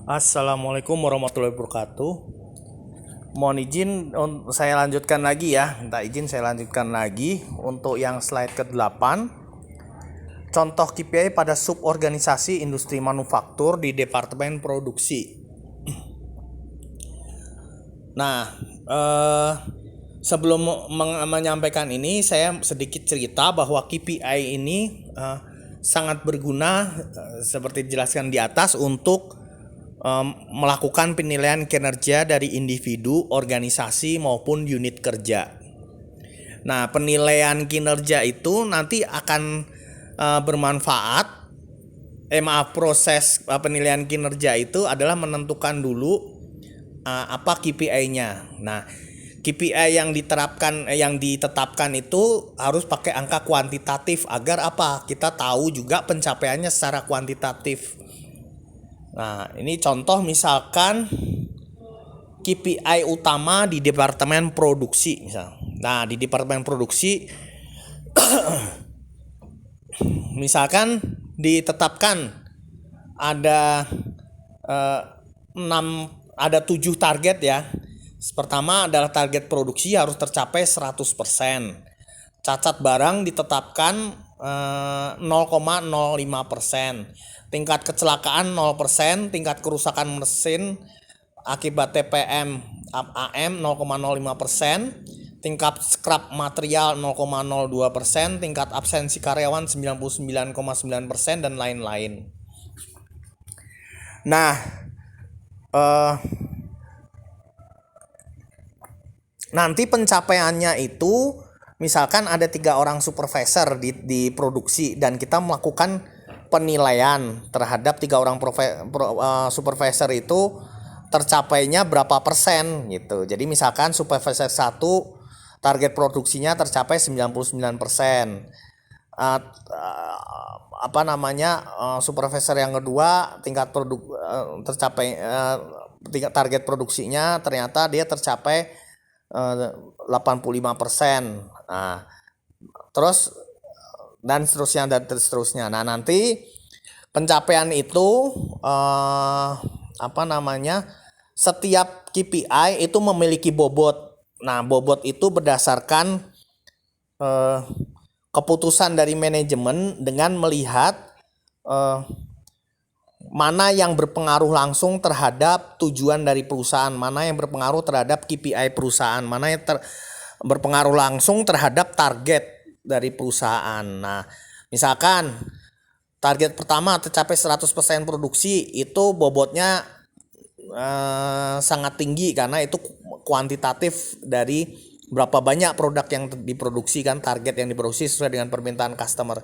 Assalamualaikum warahmatullahi wabarakatuh. Mohon izin saya lanjutkan lagi ya. Minta izin saya lanjutkan lagi untuk yang slide ke-8. Contoh KPI pada suborganisasi industri manufaktur di Departemen Produksi. Nah, sebelum menyampaikan ini saya sedikit cerita bahwa KPI ini sangat berguna seperti dijelaskan di atas untuk melakukan penilaian kinerja dari individu, organisasi maupun unit kerja. Nah, penilaian kinerja itu nanti akan bermanfaat. Proses penilaian kinerja itu adalah menentukan dulu apa KPI-nya. Nah, KPI yang ditetapkan itu harus pakai angka kuantitatif agar apa? Kita tahu juga pencapaiannya secara kuantitatif. Nah, ini contoh misalkan KPI utama di Departemen Produksi misal. Nah, di Departemen Produksi misalkan ditetapkan ada 7 target ya. Pertama adalah target produksi harus tercapai 100%. Cacat barang ditetapkan 0,05%. Tingkat kecelakaan 0%, tingkat kerusakan mesin akibat TPM AM 0,05%, tingkat scrap material 0,02%, tingkat absensi karyawan 99,9% dan lain-lain. Nah, nanti pencapaiannya itu misalkan ada 3 orang supervisor di produksi dan kita melakukan penilaian terhadap 3 orang supervisor itu tercapainya berapa persen gitu. Jadi misalkan supervisor 1 target produksinya tercapai 99%. Supervisor yang kedua tingkat tercapai target produksinya ternyata dia tercapai 85%. Nah, terus dan seterusnya. Nah, nanti pencapaian itu setiap KPI itu memiliki bobot. Nah, bobot itu berdasarkan keputusan dari manajemen dengan melihat mana yang berpengaruh langsung terhadap tujuan dari perusahaan, mana yang berpengaruh terhadap KPI perusahaan, mana yang berpengaruh langsung terhadap target dari perusahaan. Nah, misalkan target pertama tercapai 100% produksi, itu bobotnya sangat tinggi karena itu kuantitatif dari berapa banyak produk yang diproduksi, kan target yang diproduksi sesuai dengan permintaan customer.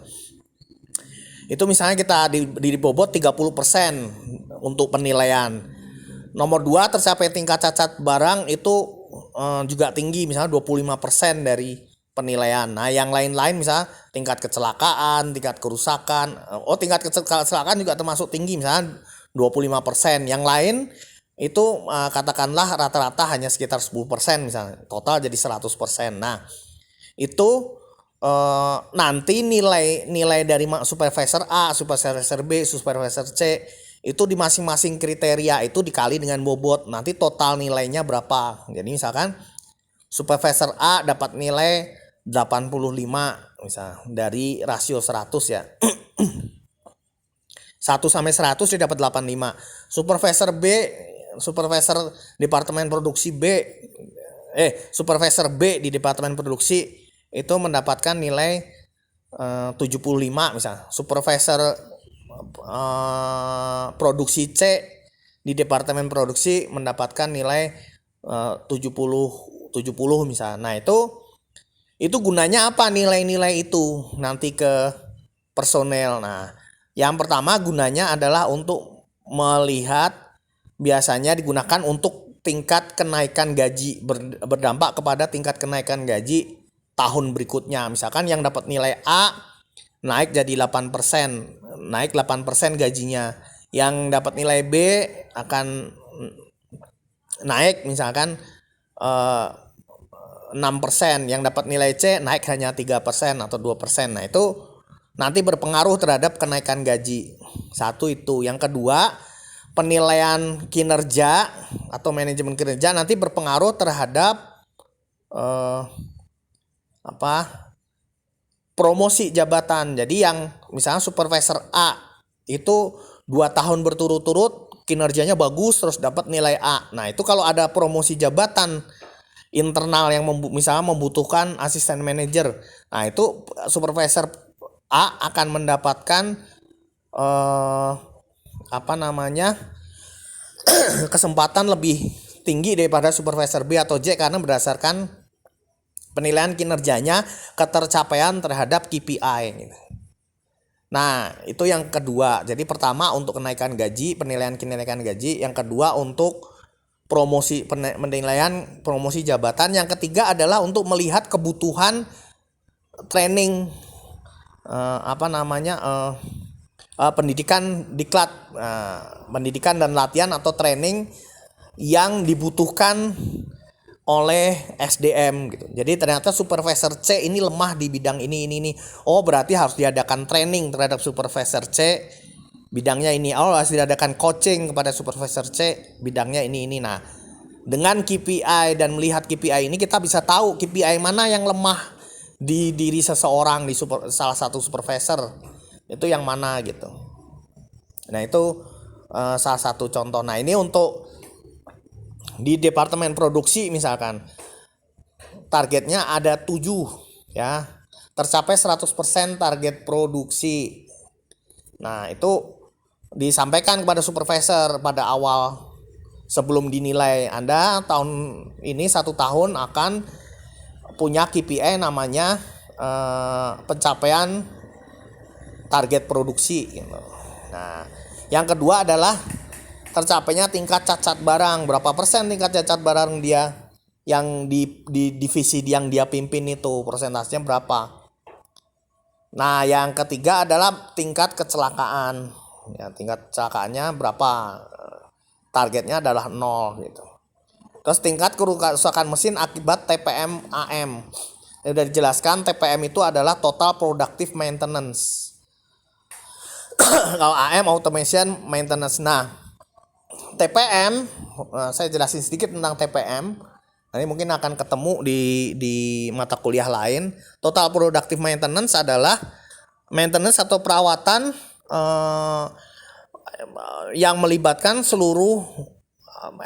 Itu misalnya kita di bobot 30% untuk penilaian. Nomor 2 tercapai tingkat cacat barang itu juga tinggi, misalnya 25% dari penilaian. Nah, yang lain-lain misalnya tingkat kecelakaan, tingkat kerusakan. Tingkat kecelakaan juga termasuk tinggi, misalnya 25%. Yang lain itu katakanlah rata-rata hanya sekitar 10% misalnya. Total jadi 100%. Nah, itu nanti nilai dari supervisor A, supervisor B, supervisor C itu di masing-masing kriteria itu dikali dengan bobot, nanti total nilainya berapa. Jadi misalkan supervisor A dapat nilai 85 misalnya dari rasio 100 ya. 1 sampai 100 dia dapat 85. Supervisor B, supervisor Departemen Produksi B, supervisor B di Departemen Produksi itu mendapatkan nilai 75 misalnya. Supervisor produksi C di Departemen Produksi mendapatkan nilai 70 misalnya. Nah, itu gunanya apa nilai-nilai itu nanti ke personel. Nah, yang pertama gunanya adalah untuk melihat, biasanya digunakan untuk tingkat kenaikan gaji, berdampak kepada tingkat kenaikan gaji tahun berikutnya. Misalkan yang dapat nilai A naik jadi 8%, naik 8% gajinya. Yang dapat nilai B akan naik misalkan 6%, yang dapat nilai C naik hanya 3% atau 2%. Nah, itu nanti berpengaruh terhadap kenaikan gaji. Satu itu. Yang kedua, penilaian kinerja atau manajemen kinerja nanti berpengaruh terhadap promosi jabatan. Jadi yang misalnya supervisor A itu 2 tahun berturut-turut kinerjanya bagus terus dapat nilai A. Nah itu kalau ada promosi jabatan internal yang misalnya membutuhkan asisten manajer, nah itu supervisor A akan mendapatkan kesempatan lebih tinggi daripada supervisor B atau J karena berdasarkan penilaian kinerjanya, ketercapaian terhadap KPI gitu. Nah itu yang kedua. Jadi pertama untuk kenaikan gaji, penilaian kenaikan gaji. Yang kedua untuk penilaian promosi jabatan. Yang ketiga adalah untuk melihat kebutuhan training pendidikan diklat, pendidikan dan latihan atau training yang dibutuhkan oleh SDM gitu. Jadi ternyata supervisor C ini lemah di bidang ini. Oh berarti harus diadakan training terhadap supervisor C bidangnya ini. Oh harus diadakan coaching kepada supervisor C bidangnya ini. Nah dengan KPI dan melihat KPI ini kita bisa tahu KPI mana yang lemah di diri seseorang, di salah satu supervisor itu yang mana gitu. Nah itu salah satu contoh. Nah ini untuk di departemen produksi misalkan targetnya ada 7 ya, tercapai 100% target produksi. Nah itu disampaikan kepada supervisor pada awal sebelum dinilai. Anda tahun ini 1 tahun akan punya KPI namanya pencapaian target produksi gitu. Nah yang kedua adalah tercapainya tingkat cacat barang, berapa persen tingkat cacat barang dia yang di divisi yang dia pimpin itu persentasenya berapa. Nah yang ketiga adalah tingkat kecelakaan ya, tingkat kecelakaannya berapa, targetnya adalah 0 gitu. Terus tingkat kerusakan mesin akibat TPM AM. Sudah dijelaskan TPM itu adalah total productive maintenance. Kalau AM automation maintenance. Nah TPM, saya jelasin sedikit tentang TPM. Nanti mungkin akan ketemu di mata kuliah lain. Total productive maintenance adalah maintenance atau perawatan yang melibatkan seluruh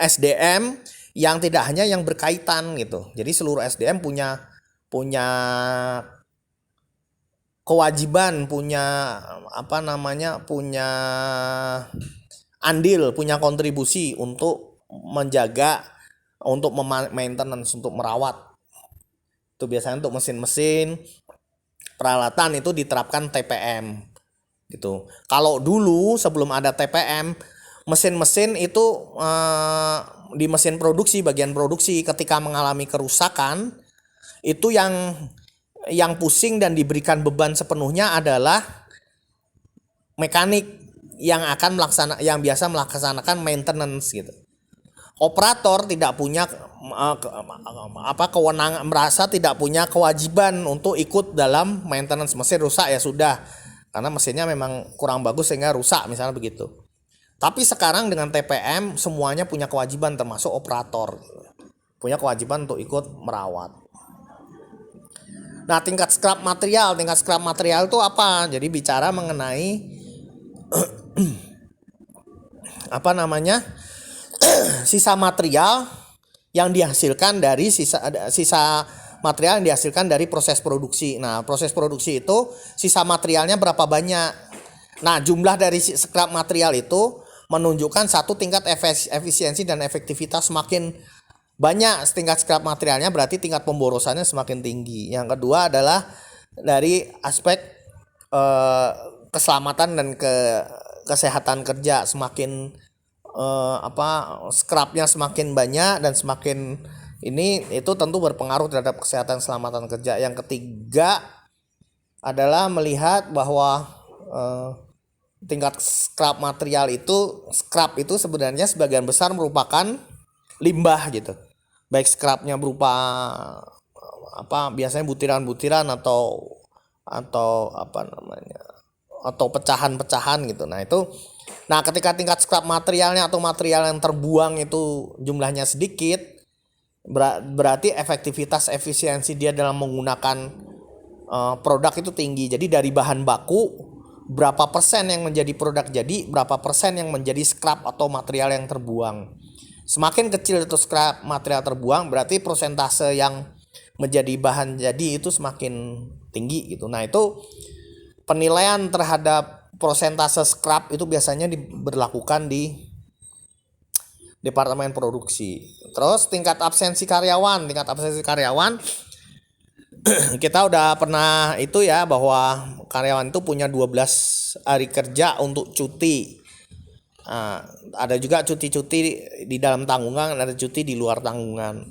SDM yang tidak hanya yang berkaitan gitu. Jadi seluruh SDM punya kewajiban, punya andil, punya kontribusi untuk menjaga, untuk maintenance, untuk merawat. Itu biasanya untuk mesin-mesin, peralatan itu diterapkan TPM gitu. Kalau dulu sebelum ada TPM, mesin-mesin itu di mesin produksi, bagian produksi ketika mengalami kerusakan, itu yang pusing dan diberikan beban sepenuhnya adalah mekanik yang biasa melaksanakan maintenance gitu. Operator tidak punya kewenangan, merasa tidak punya kewajiban untuk ikut dalam maintenance. Mesin rusak ya sudah, karena mesinnya memang kurang bagus sehingga rusak misalnya begitu. Tapi sekarang dengan TPM semuanya punya kewajiban, termasuk operator punya kewajiban untuk ikut merawat. Nah tingkat scrap material itu apa? Jadi bicara mengenai sisa material yang dihasilkan dari sisa material yang dihasilkan dari proses produksi. Nah, proses produksi itu sisa materialnya berapa banyak. Nah, jumlah dari scrap material itu menunjukkan satu tingkat efisiensi dan efektivitas. Semakin banyak tingkat scrap materialnya berarti tingkat pemborosannya semakin tinggi. Yang kedua adalah dari aspek keselamatan dan kesehatan kerja. Semakin scrapnya semakin banyak dan semakin itu tentu berpengaruh terhadap kesehatan keselamatan kerja. Yang ketiga adalah melihat bahwa tingkat scrap itu sebenarnya sebagian besar merupakan limbah gitu. Baik scrapnya berupa biasanya butiran-butiran atau pecahan-pecahan gitu. Nah, itu Nah, ketika tingkat scrap materialnya atau material yang terbuang itu jumlahnya sedikit, berarti efisiensi dia dalam menggunakan produk itu tinggi. Jadi dari bahan baku, berapa persen yang menjadi produk jadi, berapa persen yang menjadi scrap atau material yang terbuang. Semakin kecil itu scrap material terbuang, berarti persentase yang menjadi bahan jadi itu semakin tinggi gitu. Nah, itu penilaian terhadap persentase scrap itu biasanya diberlakukan di departemen produksi. Terus tingkat absensi karyawan kita udah pernah itu ya, bahwa karyawan itu punya 12 hari kerja untuk cuti. Nah, ada juga cuti-cuti di dalam tanggungan, ada cuti di luar tanggungan.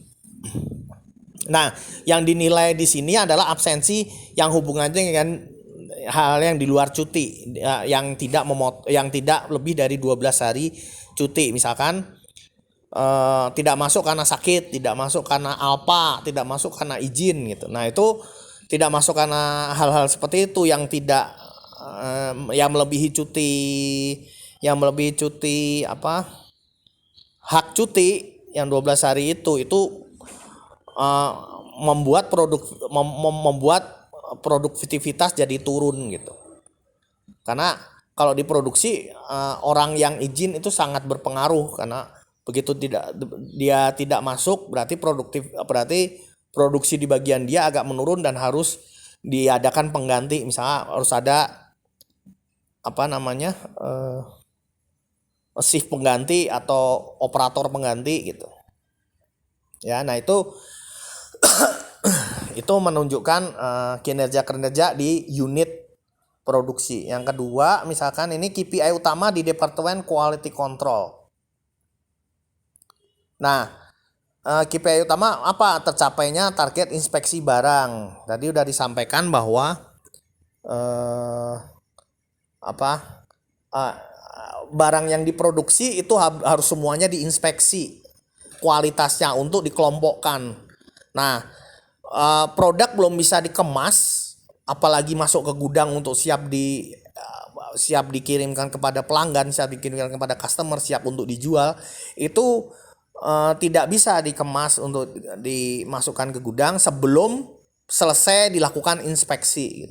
Nah, yang dinilai di sini adalah absensi yang hubungannya dengan hal yang di luar cuti, yang tidak lebih dari 12 hari cuti. Misalkan tidak masuk karena sakit, tidak masuk karena alpa, tidak masuk karena izin gitu. Nah, itu tidak masuk karena hal-hal seperti itu yang tidak yang melebihi cuti hak cuti yang 12 hari itu membuat produktivitas jadi turun gitu. Karena kalau diproduksi orang yang izin itu sangat berpengaruh, karena begitu dia tidak masuk berarti produksi di bagian dia agak menurun dan harus diadakan pengganti. Misalnya harus ada shift pengganti atau operator pengganti gitu. Ya, nah itu menunjukkan kinerja di unit produksi. Yang kedua, misalkan ini KPI utama di Departemen Quality Control. Nah, KPI utama apa? Tercapainya target inspeksi barang. Tadi udah disampaikan bahwa barang yang diproduksi itu harus semuanya diinspeksi kualitasnya untuk dikelompokkan. Nah, produk belum bisa dikemas, apalagi masuk ke gudang untuk siap dikirimkan kepada pelanggan, siap dikirimkan kepada customer, siap untuk dijual, itu tidak bisa dikemas untuk dimasukkan ke gudang sebelum selesai dilakukan inspeksi.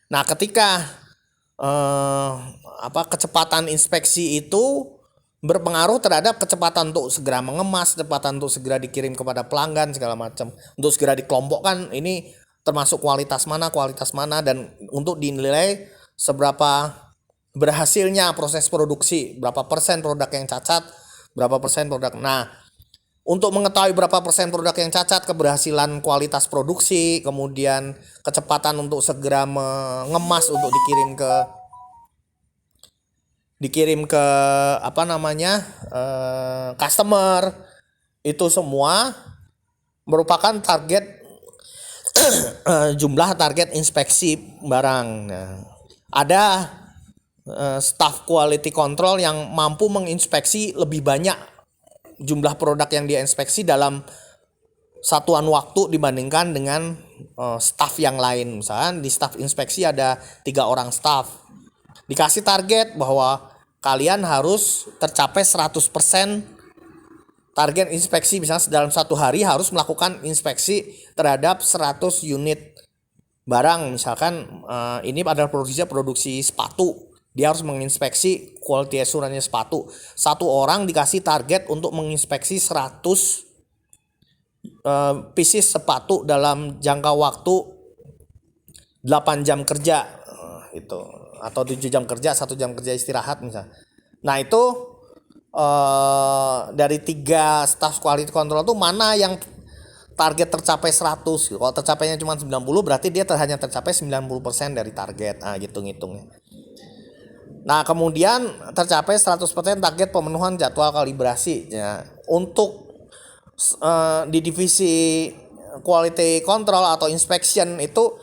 Nah, ketika kecepatan inspeksi itu berpengaruh terhadap kecepatan untuk segera mengemas, kecepatan untuk segera dikirim kepada pelanggan, segala macam, untuk segera dikelompokkan ini termasuk kualitas mana, dan untuk dinilai seberapa berhasilnya proses produksi, berapa persen produk yang cacat, berapa persen produk. Nah, untuk mengetahui berapa persen produk yang cacat, keberhasilan kualitas produksi, kemudian kecepatan untuk segera mengemas untuk dikirim ke customer, itu semua merupakan target jumlah target inspeksi barang. Nah, ada staff quality control yang mampu menginspeksi lebih banyak jumlah produk yang dia inspeksi dalam satuan waktu dibandingkan dengan staff yang lain. Misalnya di staff inspeksi ada 3 orang staff, dikasih target bahwa kalian harus tercapai 100% target inspeksi. Misalnya dalam satu hari harus melakukan inspeksi terhadap 100 unit barang. Misalkan ini adalah produksi sepatu, dia harus menginspeksi quality assurance sepatu. Satu orang dikasih target untuk menginspeksi 100 pieces sepatu dalam jangka waktu 8 jam kerja itu, atau 7 jam kerja, 1 jam kerja istirahat misalnya. Nah, itu dari 3 staff quality control itu mana yang target tercapai 100. Kalau tercapainya cuma 90, berarti dia hanya tercapai 90% dari target. Nah, gitu ngitungnya. Nah, kemudian tercapai 100% target pemenuhan jadwal kalibrasi. Ya, untuk di divisi quality control atau inspection itu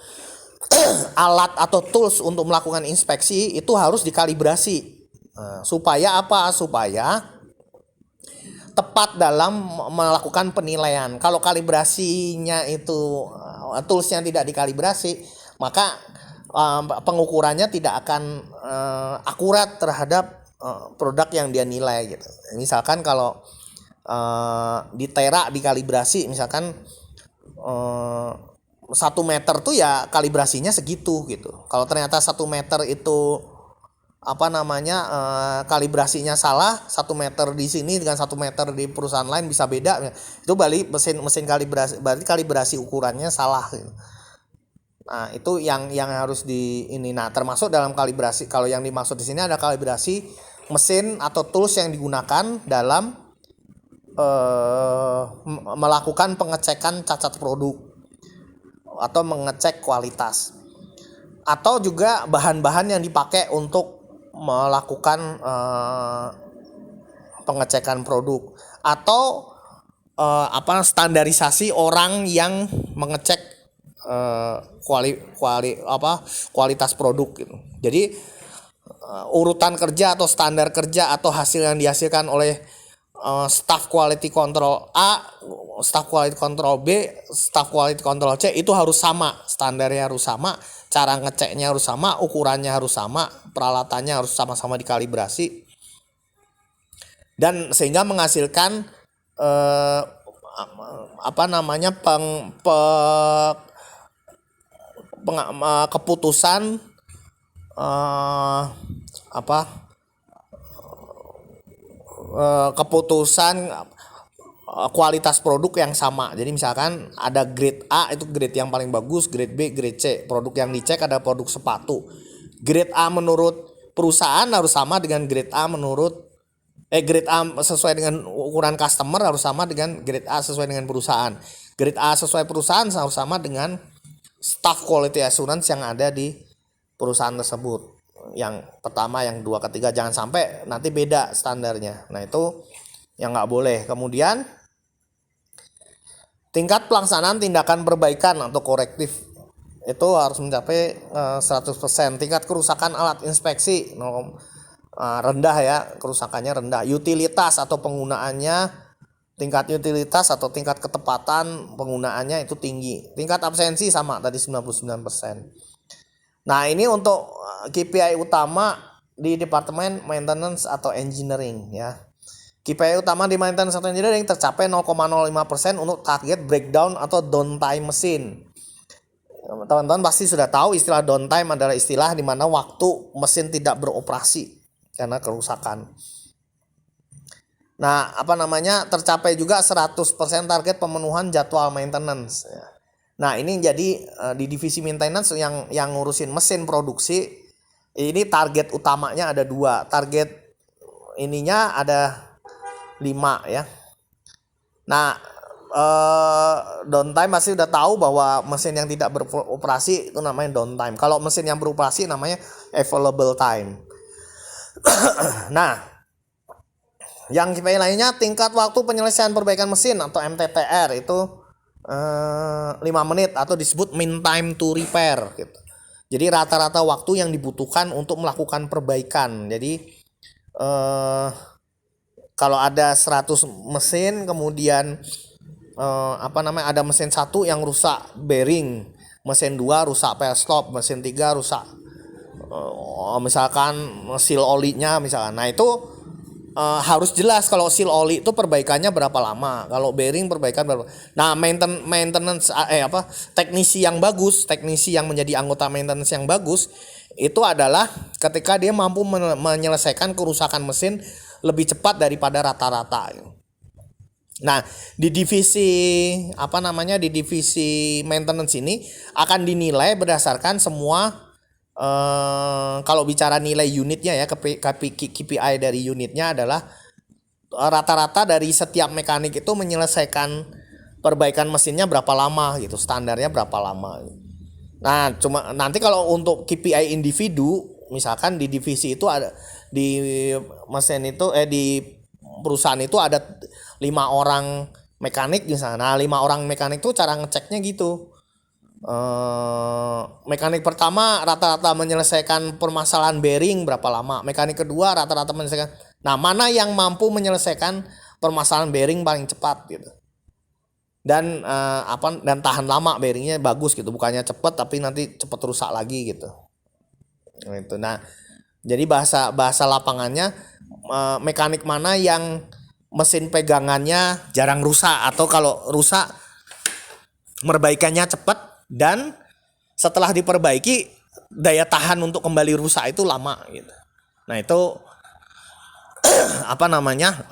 alat atau tools untuk melakukan inspeksi itu harus dikalibrasi. Supaya apa? Supaya tepat dalam melakukan penilaian. Kalau kalibrasinya itu toolsnya tidak dikalibrasi, maka pengukurannya tidak akan akurat terhadap produk yang dia nilai gitu. Misalkan kalau di tera dikalibrasi, misalkan 1 meter tuh ya kalibrasinya segitu gitu. Kalau ternyata 1 meter itu kalibrasinya salah, 1 meter di sini dengan 1 meter di perusahaan lain bisa beda, itu balik mesin kalibrasi, berarti kalibrasi ukurannya salah gitu. Nah itu yang harus nah termasuk dalam kalibrasi, kalau yang dimaksud di sini ada kalibrasi mesin atau tools yang digunakan dalam melakukan pengecekan cacat produk atau mengecek kualitas, atau juga bahan-bahan yang dipakai untuk melakukan pengecekan produk, atau standarisasi orang yang mengecek kualitas produk gitu. Jadi urutan kerja atau standar kerja atau hasil yang dihasilkan oleh staff quality control A, staff quality control B, staff quality control C itu harus sama, standarnya harus sama, cara ngeceknya harus sama, ukurannya harus sama, peralatannya harus sama-sama dikalibrasi, dan sehingga menghasilkan keputusan kualitas produk yang sama. Jadi misalkan ada grade A, itu grade yang paling bagus, grade B, grade C. Produk yang dicek ada produk sepatu. Grade A menurut perusahaan harus sama dengan grade A grade A sesuai dengan ukuran customer harus sama dengan grade A sesuai dengan perusahaan. Grade A sesuai perusahaan harus sama dengan staff quality assurance yang ada di perusahaan tersebut. Yang pertama, yang 2, ketiga, jangan sampai nanti beda standarnya. Nah itu yang nggak boleh. Kemudian tingkat pelaksanaan tindakan perbaikan atau korektif itu harus mencapai 100%. Tingkat kerusakan alat inspeksi rendah ya, kerusakannya rendah. Utilitas atau penggunaannya, tingkat utilitas atau tingkat ketepatan penggunaannya itu tinggi. Tingkat absensi sama tadi 99%. Nah ini untuk KPI utama di Departemen Maintenance atau Engineering ya. KPI utama di Maintenance atau Engineering tercapai 0,05% untuk target breakdown atau downtime mesin. Teman-teman pasti sudah tahu istilah downtime adalah istilah di mana waktu mesin tidak beroperasi karena kerusakan. Nah tercapai juga 100% target pemenuhan jadwal maintenance ya. Nah ini jadi di divisi maintenance yang ngurusin mesin produksi ini target utamanya ada 2, target ininya ada 5 ya. Nah downtime pasti udah tahu bahwa mesin yang tidak beroperasi itu namanya downtime. Kalau mesin yang beroperasi namanya available time. Nah yang KPI lainnya tingkat waktu penyelesaian perbaikan mesin atau MTTR itu 5 menit atau disebut mean time to repair gitu. Jadi rata-rata waktu yang dibutuhkan untuk melakukan perbaikan. Jadi kalau ada 100 mesin, kemudian ada mesin 1 yang rusak bearing, mesin 2 rusak pel stop, mesin 3 rusak misalkan seal olinya misalkan. Nah itu harus jelas kalau seal oli itu perbaikannya berapa lama, kalau bearing perbaikan berapa. Nah maintenance teknisi yang bagus, teknisi yang menjadi anggota maintenance yang bagus itu adalah ketika dia mampu menyelesaikan kerusakan mesin lebih cepat daripada rata-rata. Nah di divisi di divisi maintenance ini akan dinilai berdasarkan semua kalau bicara nilai unitnya ya, KPI dari unitnya adalah rata-rata dari setiap mekanik itu menyelesaikan perbaikan mesinnya berapa lama gitu, standarnya berapa lama. Nah cuma nanti kalau untuk KPI individu, misalkan di divisi itu ada, di mesin itu di perusahaan itu ada 5 orang mekanik misalnya. Nah 5 orang mekanik itu cara ngeceknya gitu. Mekanik pertama rata-rata menyelesaikan permasalahan bearing berapa lama, mekanik kedua rata-rata menyelesaikan. Nah mana yang mampu menyelesaikan permasalahan bearing paling cepat gitu, dan dan tahan lama, bearingnya bagus gitu, bukannya cepat tapi nanti cepat rusak lagi gitu. Nah Jadi bahasa bahasa lapangannya mekanik mana yang mesin pegangannya jarang rusak, atau kalau rusak merbaikannya cepat, dan setelah diperbaiki daya tahan untuk kembali rusak itu lama gitu. Nah itu apa namanya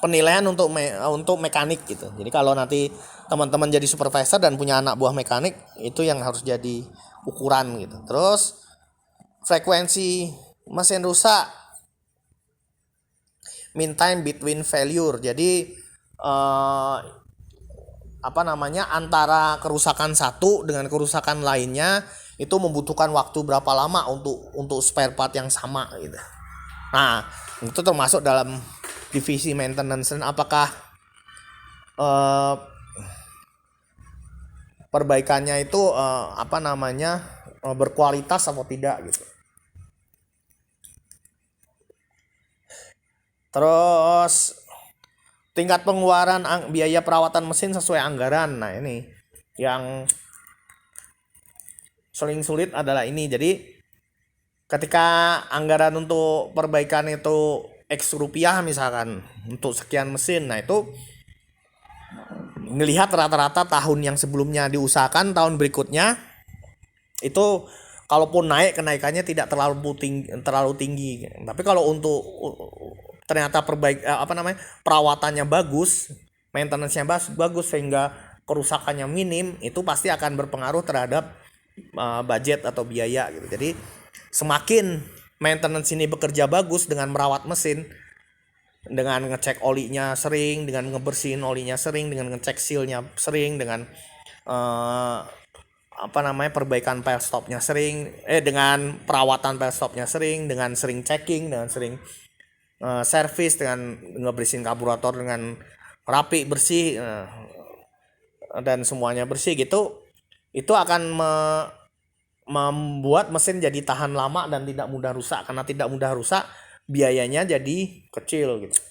penilaian untuk mekanik gitu. Jadi kalau nanti teman-teman jadi supervisor dan punya anak buah mekanik, itu yang harus jadi ukuran gitu. Terus frekuensi mesin rusak, mean time between failure. Jadi antara kerusakan satu dengan kerusakan lainnya itu membutuhkan waktu berapa lama untuk spare part yang sama gitu. Nah, itu termasuk dalam divisi maintenance. Dan apakah perbaikannya itu berkualitas atau tidak gitu. Terus tingkat pengeluaran biaya perawatan mesin sesuai anggaran. Nah ini yang sering sulit adalah ini. Jadi ketika anggaran untuk perbaikan itu X rupiah misalkan untuk sekian mesin, nah itu melihat rata-rata tahun yang sebelumnya diusahakan, tahun berikutnya itu kalaupun naik, kenaikannya tidak terlalu tinggi. Tapi kalau untuk ternyata perawatannya bagus, maintenance-nya bagus sehingga kerusakannya minim, itu pasti akan berpengaruh terhadap budget atau biaya gitu. Jadi semakin maintenance ini bekerja bagus dengan merawat mesin, dengan ngecek olinya sering, dengan ngebersihin olinya sering, dengan ngecek sealnya sering, dengan perbaikan pile stopnya sering, dengan perawatan pile stopnya sering, dengan sering checking, dengan sering servis, dengan ngebersihin karburator dengan rapi, bersih, dan semuanya bersih gitu, itu akan membuat mesin jadi tahan lama dan tidak mudah rusak. Karena tidak mudah rusak, biayanya jadi kecil gitu.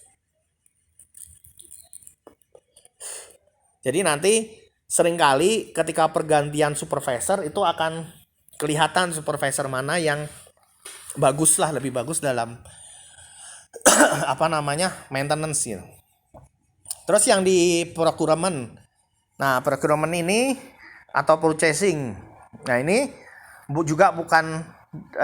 Jadi nanti seringkali ketika pergantian supervisor itu akan kelihatan supervisor mana yang lebih bagus dalam maintenance gitu. Terus yang di procurement. Nah, procurement ini atau purchasing. Nah, ini juga bukan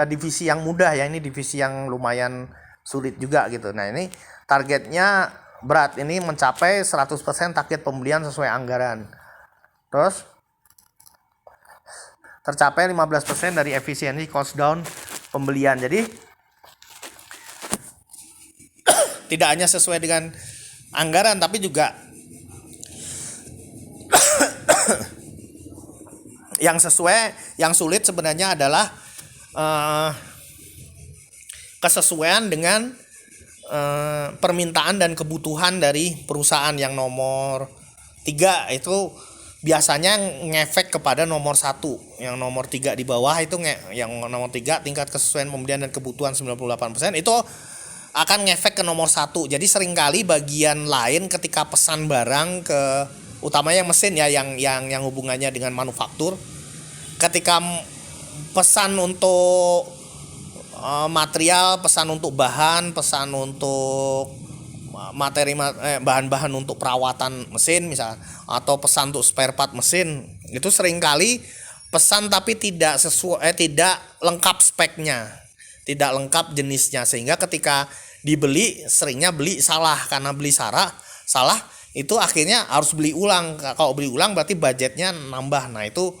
divisi yang mudah ya, ini divisi yang lumayan sulit juga gitu. Nah, ini targetnya berat, ini mencapai 100% target pembelian sesuai anggaran. Terus tercapai 15% dari efisiensi cost down pembelian. Jadi tidak hanya sesuai dengan anggaran, tapi juga yang sulit sebenarnya adalah kesesuaian dengan permintaan dan kebutuhan dari perusahaan. Yang nomor 3 itu biasanya ngefek kepada nomor 1. Yang nomor 3 di bawah itu yang nomor 3 tingkat kesesuaian pembelian dan kebutuhan 98%, itu akan ngefek ke nomor 1. Jadi seringkali bagian lain ketika pesan barang ke, utamanya yang mesin ya, yang hubungannya dengan manufaktur, ketika pesan untuk material, pesan untuk bahan, pesan untuk bahan-bahan untuk perawatan mesin misalnya, atau pesan untuk spare part mesin, itu seringkali pesan tapi tidak lengkap speknya, tidak lengkap jenisnya, sehingga ketika dibeli seringnya beli salah. Karena beli salah itu akhirnya harus beli ulang. Kalau beli ulang berarti budgetnya nambah. Nah itu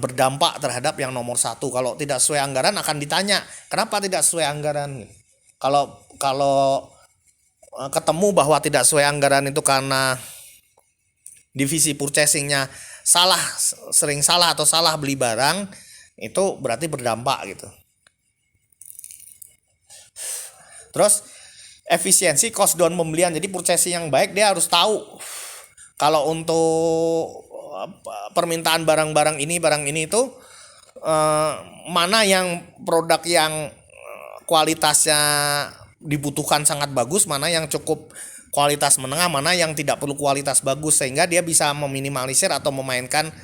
berdampak terhadap yang nomor 1. Kalau tidak sesuai anggaran akan ditanya kenapa tidak sesuai anggaran. Kalau ketemu bahwa tidak sesuai anggaran itu karena divisi purchasingnya sering salah atau salah beli barang, itu berarti berdampak gitu. Terus efisiensi cost down pembelian. Jadi purchasing yang baik dia harus tahu kalau untuk permintaan barang ini itu mana yang produk yang kualitasnya dibutuhkan sangat bagus, mana yang cukup kualitas menengah, mana yang tidak perlu kualitas bagus, sehingga dia bisa meminimalisir atau memainkan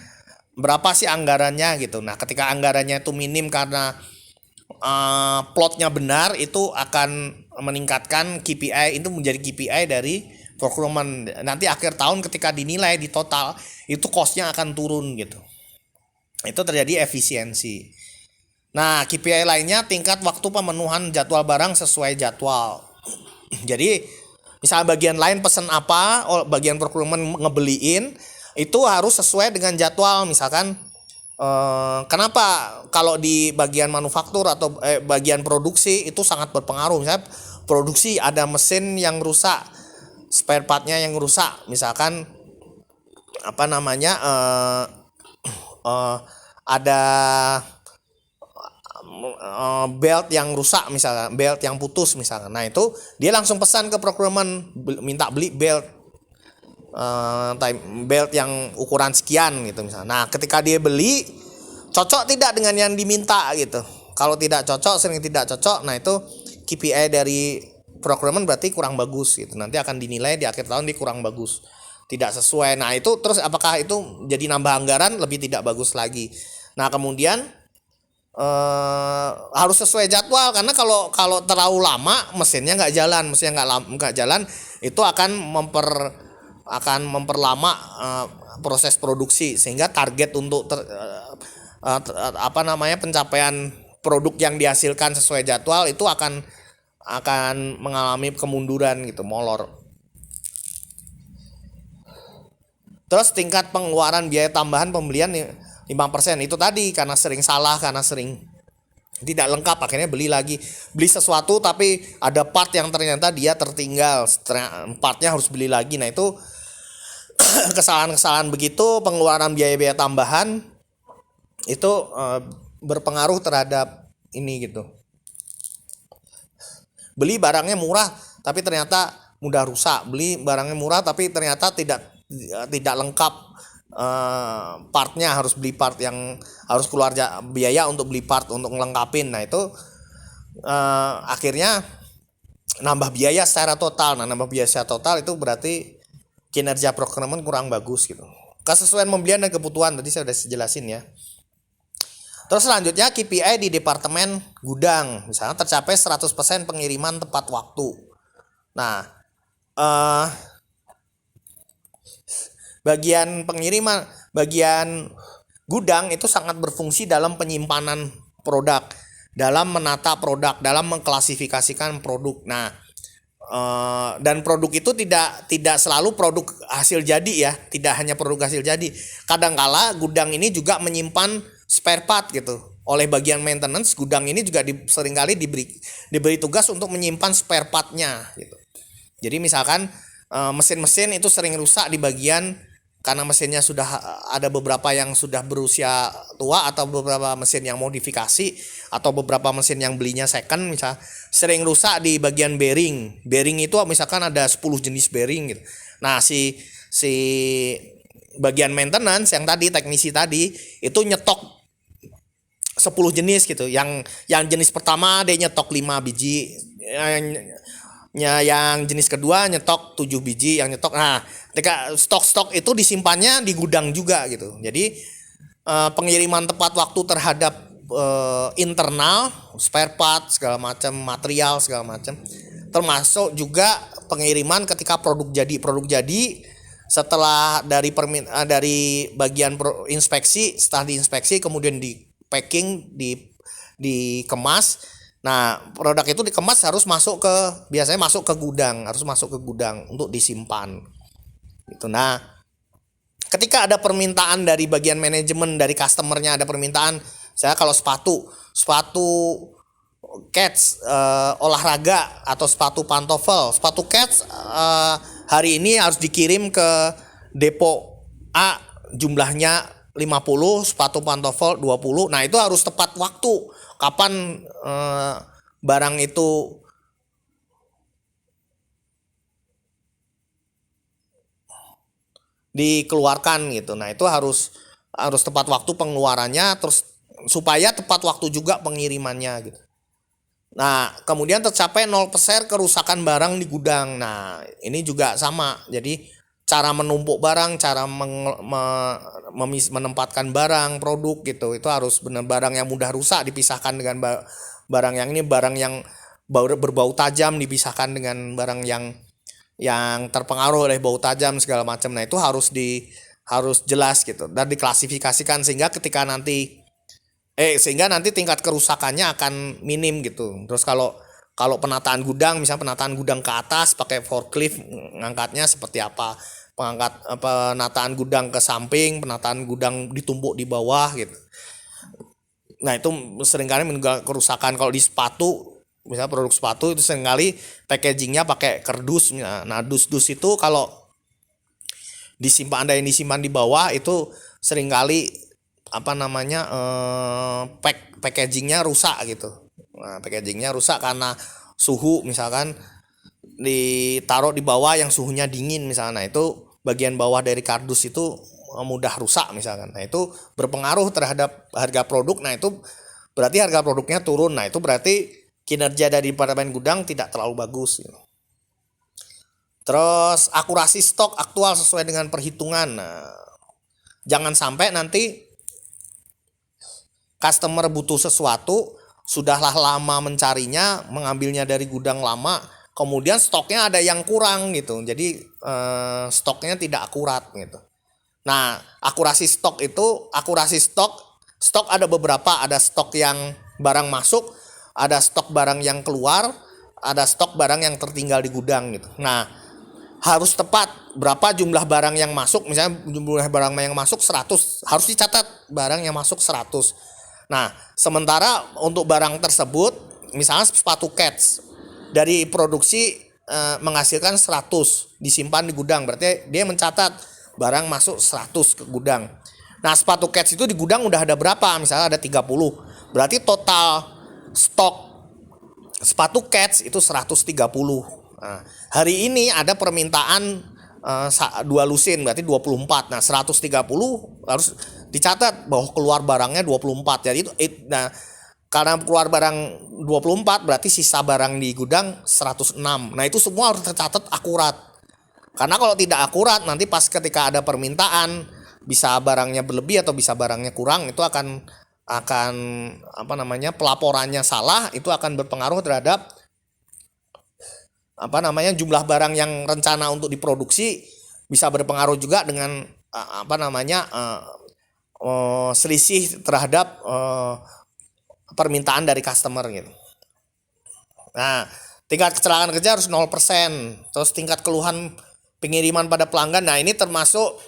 berapa sih anggarannya gitu. Nah ketika anggarannya itu minim karena plotnya benar, itu akan meningkatkan KPI, itu menjadi KPI dari procurement. Nanti akhir tahun ketika dinilai di total itu cost-nya akan turun gitu. Itu terjadi efisiensi. Nah, KPI lainnya tingkat waktu pemenuhan jadwal barang sesuai jadwal. Jadi misalnya bagian lain pesan apa, bagian procurement ngebeliin itu harus sesuai dengan jadwal. Misalkan kenapa kalau di bagian manufaktur atau bagian produksi itu sangat berpengaruh. Misalnya produksi ada mesin yang rusak, spare partnya yang rusak, misalkan apa namanya ada belt yang rusak, misalnya belt yang putus misalnya. Nah itu dia langsung pesan ke procurement, minta beli belt belt yang ukuran sekian gitu misalnya. Nah ketika dia beli, cocok tidak dengan yang diminta gitu. Kalau tidak cocok, sering tidak cocok, nah itu KPI dari procurement berarti kurang bagus gitu. Nanti akan dinilai di akhir tahun dia kurang bagus, tidak sesuai. Nah itu terus apakah itu jadi nambah anggaran, lebih tidak bagus lagi. Nah kemudian harus sesuai jadwal, karena kalau terlalu lama mesinnya nggak jalan, itu akan memperlama proses produksi, sehingga target untuk pencapaian produk yang dihasilkan sesuai jadwal itu akan mengalami kemunduran gitu, molor. Terus tingkat pengeluaran biaya tambahan pembelian 5%, itu tadi karena sering salah, karena sering tidak lengkap, akhirnya beli sesuatu tapi ada part yang ternyata dia tertinggal, partnya harus beli lagi. Nah itu kesalahan-kesalahan begitu, pengeluaran biaya-biaya tambahan itu berpengaruh terhadap ini gitu. Beli barangnya murah tapi ternyata mudah rusak, beli barangnya murah tapi ternyata tidak lengkap partnya, harus beli part yang harus keluar biaya untuk beli part untuk ngelengkapin. Nah itu akhirnya nambah biaya secara total. Nah nambah biaya secara total itu berarti kinerja procurement kurang bagus gitu. Kesesuaian pembelian dan kebutuhan tadi saya sudah jelasin ya. Terus selanjutnya KPI di departemen gudang, misalnya tercapai 100% pengiriman tepat waktu. Nah bagian pengiriman, bagian gudang itu sangat berfungsi dalam penyimpanan produk, dalam menata produk, dalam mengklasifikasikan produk. Nah, dan produk itu tidak selalu produk hasil jadi ya, tidak hanya produk hasil jadi. Kadangkala gudang ini juga menyimpan spare part gitu. Oleh bagian maintenance, gudang ini juga seringkali diberi tugas untuk menyimpan spare partnya gitu. Jadi misalkan mesin-mesin itu sering rusak di bagian, karena mesinnya sudah ada beberapa yang sudah berusia tua, atau beberapa mesin yang modifikasi, atau beberapa mesin yang belinya second misalnya, sering rusak di bagian bearing. Bearing itu misalkan ada 10 jenis bearing gitu. Nah si bagian maintenance yang tadi, teknisi tadi itu nyetok 10 jenis gitu. Yang jenis pertama dia nyetok 5 biji, yang jenis kedua nyetok 7 biji, yang nyetok. Nah, ketika stok itu disimpannya di gudang juga gitu. Jadi pengiriman tepat waktu terhadap internal, spare part segala macam, material segala macam. Termasuk juga pengiriman ketika produk jadi setelah dari bagian inspeksi, setelah diinspeksi kemudian di packing, dikemas. Nah, produk itu dikemas biasanya masuk ke gudang, untuk disimpan. Gitu. Nah, ketika ada permintaan dari bagian manajemen, dari customernya ada permintaan, saya kalau sepatu cats olahraga atau sepatu pantofel, sepatu cats hari ini harus dikirim ke depo A, jumlahnya 50, sepatu pantofel 20. Nah, itu harus tepat waktu. Kapan barang itu dikeluarkan gitu. Nah itu harus tepat waktu pengeluarannya, terus supaya tepat waktu juga pengirimannya gitu. Nah kemudian tercapai 0% kerusakan barang di gudang. Nah ini juga sama. Jadi cara menumpuk barang, cara menempatkan barang, produk gitu, itu harus benar, barang yang mudah rusak dipisahkan dengan barang yang ini barang yang berbau tajam dipisahkan dengan barang yang terpengaruh oleh bau tajam segala macam. Nah, itu harus jelas gitu dan diklasifikasikan sehingga nanti tingkat kerusakannya akan minim gitu. Terus kalau penataan gudang, misalnya penataan gudang ke atas pakai forklift ngangkatnya seperti apa, penataan gudang ke samping, penataan gudang ditumpuk di bawah gitu. Nah, itu seringkali menimbulkan kerusakan. Kalau di sepatu, misalnya produk sepatu itu seringkali packagingnya pakai kardus. Nah, dus-dus itu kalau ada yang disimpan di bawah itu seringkali packagingnya rusak gitu. Nah, packagingnya rusak karena suhu, misalkan ditaruh di bawah yang suhunya dingin misalnya. Nah, itu bagian bawah dari kardus itu mudah rusak misalkan. Nah, itu berpengaruh terhadap harga produk. Nah, itu berarti harga produknya turun. Nah, itu berarti kinerja dari departemen gudang tidak terlalu bagus gitu. Terus akurasi stok aktual sesuai dengan perhitungan. Nah, jangan sampai nanti customer butuh sesuatu, sudahlah lama mencarinya, mengambilnya dari gudang lama, kemudian stoknya ada yang kurang gitu. Jadi stoknya tidak akurat gitu. Nah, akurasi stok ada beberapa, ada stok yang barang masuk, ada stok barang yang keluar, ada stok barang yang tertinggal di gudang gitu. Nah, harus tepat berapa jumlah barang yang masuk. Misalnya jumlah barang yang masuk 100, harus dicatat barang yang masuk 100. Nah, sementara untuk barang tersebut, misalnya sepatu Keds dari produksi menghasilkan 100, disimpan di gudang, berarti dia mencatat barang masuk 100 ke gudang. Nah, sepatu Keds itu di gudang udah ada berapa? Misalnya ada 30. Berarti total stok sepatu Keds itu 130. Nah, hari ini ada permintaan 2 lusin, berarti 24. Nah, 130 harus dicatat bahwa keluar barangnya 24. Jadi nah, karena keluar barang 24 berarti sisa barang di gudang 106. Nah, itu semua harus tercatat akurat. Karena kalau tidak akurat, nanti pas ketika ada permintaan, bisa barangnya berlebih atau bisa barangnya kurang, itu akan pelaporannya salah, itu akan berpengaruh terhadap jumlah barang yang rencana untuk diproduksi, bisa berpengaruh juga dengan selisih terhadap permintaan dari customer gitu. Nah, tingkat kecelakaan kerja harus 0%. Terus tingkat keluhan pengiriman pada pelanggan. Nah, ini termasuk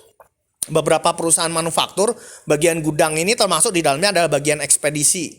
beberapa perusahaan manufaktur, bagian gudang ini termasuk di dalamnya adalah bagian ekspedisi.